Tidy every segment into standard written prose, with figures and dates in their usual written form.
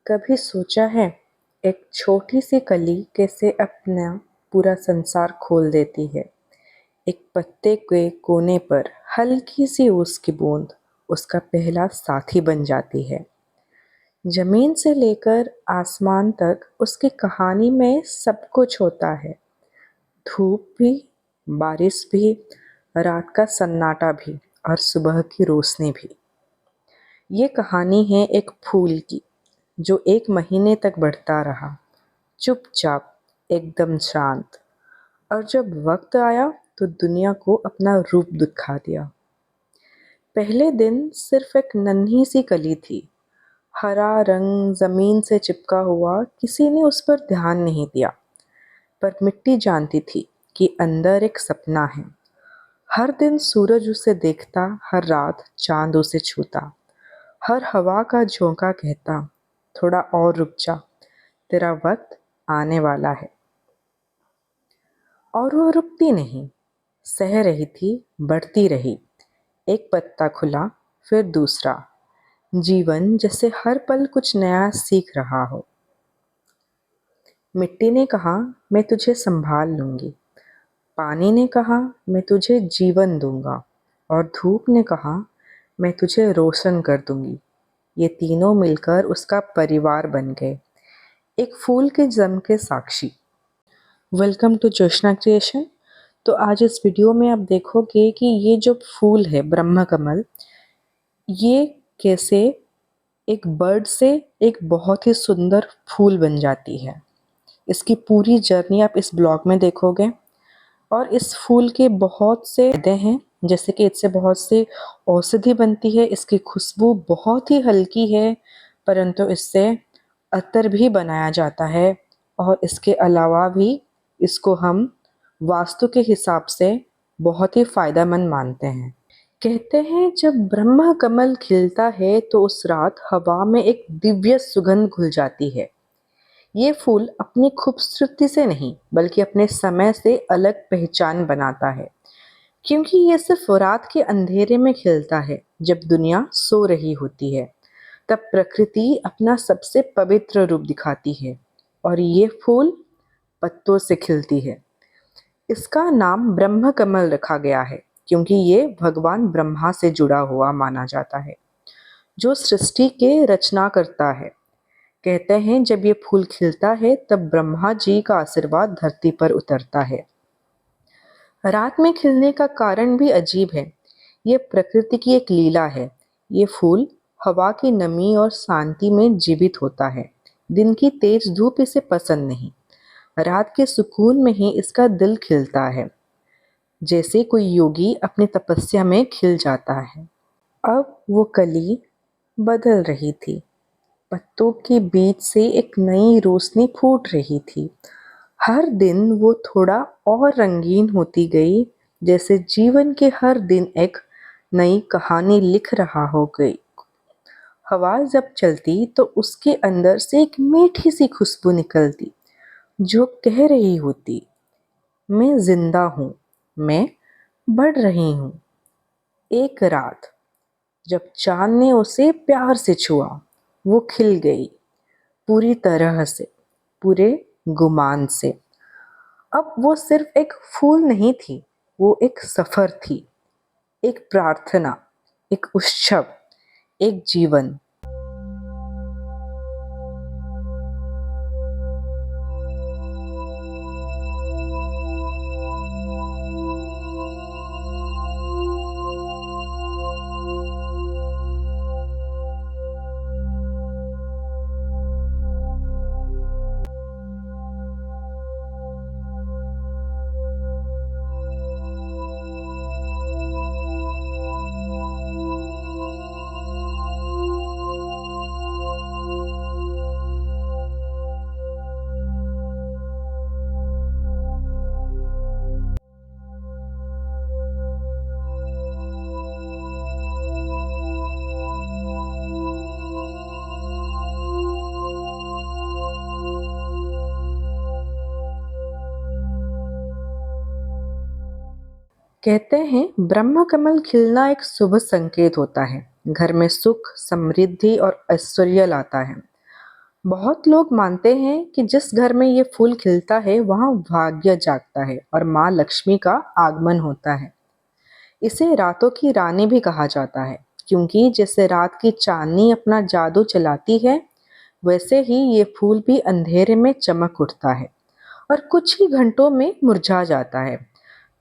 कभी सोचा है एक छोटी सी कली कैसे अपना पूरा संसार खोल देती है। एक पत्ते के कोने पर हल्की सी ओस की बूंद उसका पहला साथी बन जाती है। जमीन से लेकर आसमान तक उसकी कहानी में सब कुछ होता है। धूप भी, बारिश भी, रात का सन्नाटा भी और सुबह की रोशनी भी। ये कहानी है एक फूल की जो एक महीने तक बढ़ता रहा, चुपचाप, एकदम शांत। और जब वक्त आया तो दुनिया को अपना रूप दिखा दिया। पहले दिन सिर्फ एक नन्ही सी कली थी, हरा रंग जमीन से चिपका हुआ। किसी ने उस पर ध्यान नहीं दिया, पर मिट्टी जानती थी कि अंदर एक सपना है। हर दिन सूरज उसे देखता, हर रात चांद उसे छूता, हर हवा का झोंका कहता, थोड़ा और रुक जा, तेरा वक्त आने वाला है। और वो रुकती नहीं, सह रही थी, बढ़ती रही। एक पत्ता खुला, फिर दूसरा। जीवन जैसे हर पल कुछ नया सीख रहा हो। मिट्टी ने कहा, मैं तुझे संभाल लूंगी। पानी ने कहा, मैं तुझे जीवन दूंगा। और धूप ने कहा, मैं तुझे रोशन कर दूंगी। ये तीनों मिलकर उसका परिवार बन गए, एक फूल के जन्म के साक्षी। Welcome to Joshna creation. तो आज इस वीडियो में आप देखोगे कि ये जो फूल है ब्रह्म कमल, ये कैसे एक बर्ड से एक बहुत ही सुंदर फूल बन जाती है। इसकी पूरी जर्नी आप इस ब्लॉग में देखोगे। और इस फूल के बहुत से फायदे हैं, जैसे कि इससे बहुत से औषधि बनती है। इसकी खुशबू बहुत ही हल्की है, परंतु इससे अत्तर भी बनाया जाता है। और इसके अलावा भी इसको हम वास्तु के हिसाब से बहुत ही फायदेमंद मानते हैं। कहते हैं जब ब्रह्म कमल खिलता है तो उस रात हवा में एक दिव्य सुगंध घुल जाती है। ये फूल अपनी खूबसूरती से नहीं बल्कि अपने समय से अलग पहचान बनाता है, क्योंकि ये सिर्फ रात के अंधेरे में खिलता है जब दुनिया सो रही होती है। तब प्रकृति अपना सबसे पवित्र रूप दिखाती है और ये फूल पत्तों से खिलती है। इसका नाम ब्रह्म कमल रखा गया है क्योंकि ये भगवान ब्रह्मा से जुड़ा हुआ माना जाता है, जो सृष्टि के रचना करता है। कहते हैं जब ये फूल खिलता है तब ब्रह्मा जी का आशीर्वाद धरती पर उतरता है। रात में खिलने का कारण भी अजीब है। ये प्रकृति की एक लीला है। ये फूल हवा की नमी और शांति में जीवित होता है। दिन की तेज धूप इसे पसंद नहीं, रात के सुकून में ही इसका दिल खिलता है, जैसे कोई योगी अपनी तपस्या में खिल जाता है। अब वो कली बदल रही थी, पत्तों के बीच से एक नई रोशनी फूट रही थी। हर दिन वो थोड़ा और रंगीन होती गई, जैसे जीवन के हर दिन एक नई कहानी लिख रहा हो गई। हवा जब चलती तो उसके अंदर से एक मीठी सी खुशबू निकलती, जो कह रही होती, मैं जिंदा हूँ, मैं बढ़ रही हूँ। एक रात जब चांद ने उसे प्यार से छुआ, वो खिल गई पूरी तरह से, पूरे गुमान से। अब वो सिर्फ एक फूल नहीं थी, वो एक सफर थी, एक प्रार्थना, एक उत्सव, एक जीवन। कहते हैं ब्रह्म कमल खिलना एक शुभ संकेत होता है। घर में सुख, समृद्धि और ऐश्वर्य लाता है। बहुत लोग मानते हैं कि जिस घर में ये फूल खिलता है वहाँ भाग्य जागता है और माँ लक्ष्मी का आगमन होता है। इसे रातों की रानी भी कहा जाता है, क्योंकि जैसे रात की चांदनी अपना जादू चलाती है, वैसे ही ये फूल भी अंधेरे में चमक उठता है और कुछ ही घंटों में मुरझा जाता है,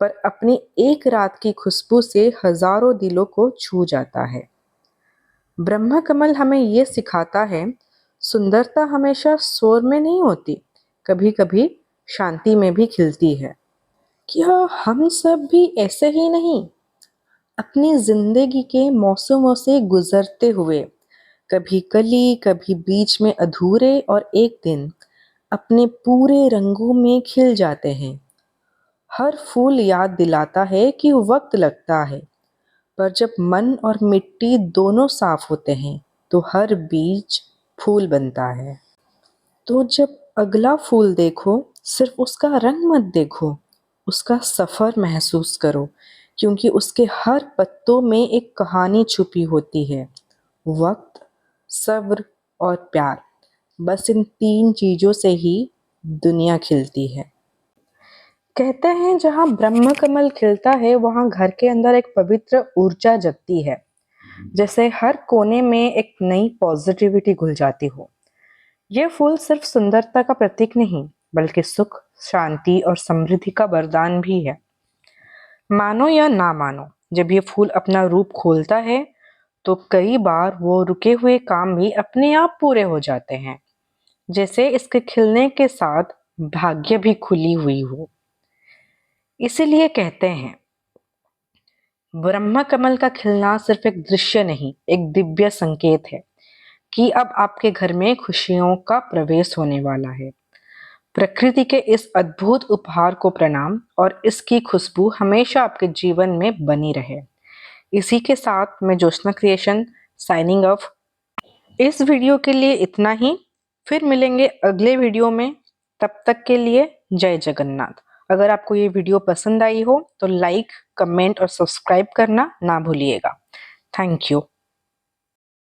पर अपनी एक रात की खुशबू से हजारों दिलों को छू जाता है। ब्रह्म कमल हमें ये सिखाता है, सुंदरता हमेशा शोर में नहीं होती, कभी कभी शांति में भी खिलती है। क्या हम सब भी ऐसे ही नहीं? अपनी जिंदगी के मौसमों से गुजरते हुए, कभी कली, कभी बीच में अधूरे और एक दिन अपने पूरे रंगों में खिल जाते हैं। हर फूल याद दिलाता है कि वक्त लगता है, पर जब मन और मिट्टी दोनों साफ होते हैं, तो हर बीज फूल बनता है। तो जब अगला फूल देखो, सिर्फ उसका रंग मत देखो, उसका सफ़र महसूस करो, क्योंकि उसके हर पत्तों में एक कहानी छुपी होती है। वक्त, सब्र और प्यार, बस इन 3 चीज़ों से ही दुनिया खिलती है। कहते हैं जहाँ ब्रह्म कमल खिलता है वहाँ घर के अंदर एक पवित्र ऊर्जा जगती है, जैसे हर कोने में एक नई पॉजिटिविटी घुल जाती हो। ये फूल सिर्फ सुंदरता का प्रतीक नहीं, बल्कि सुख, शांति और समृद्धि का वरदान भी है। मानो या ना मानो, जब ये फूल अपना रूप खोलता है, तो कई बार वो रुके हुए काम भी अपने आप पूरे हो जाते हैं, जैसे इसके खिलने के साथ भाग्य भी खुली हुई हो। इसीलिए कहते हैं, ब्रह्म कमल का खिलना सिर्फ एक दृश्य नहीं, एक दिव्य संकेत है कि अब आपके घर में खुशियों का प्रवेश होने वाला है। प्रकृति के इस अद्भुत उपहार को प्रणाम, और इसकी खुशबू हमेशा आपके जीवन में बनी रहे। इसी के साथ मैं ज्योत्सना क्रिएशन साइनिंग ऑफ। इस वीडियो के लिए इतना ही। फिर मिलेंगे अगले वीडियो में। तब तक के लिए जय जगन्नाथ। अगर आपको ये वीडियो पसंद आई हो तो लाइक, कमेंट और सब्सक्राइब करना ना भूलिएगा। Thank you.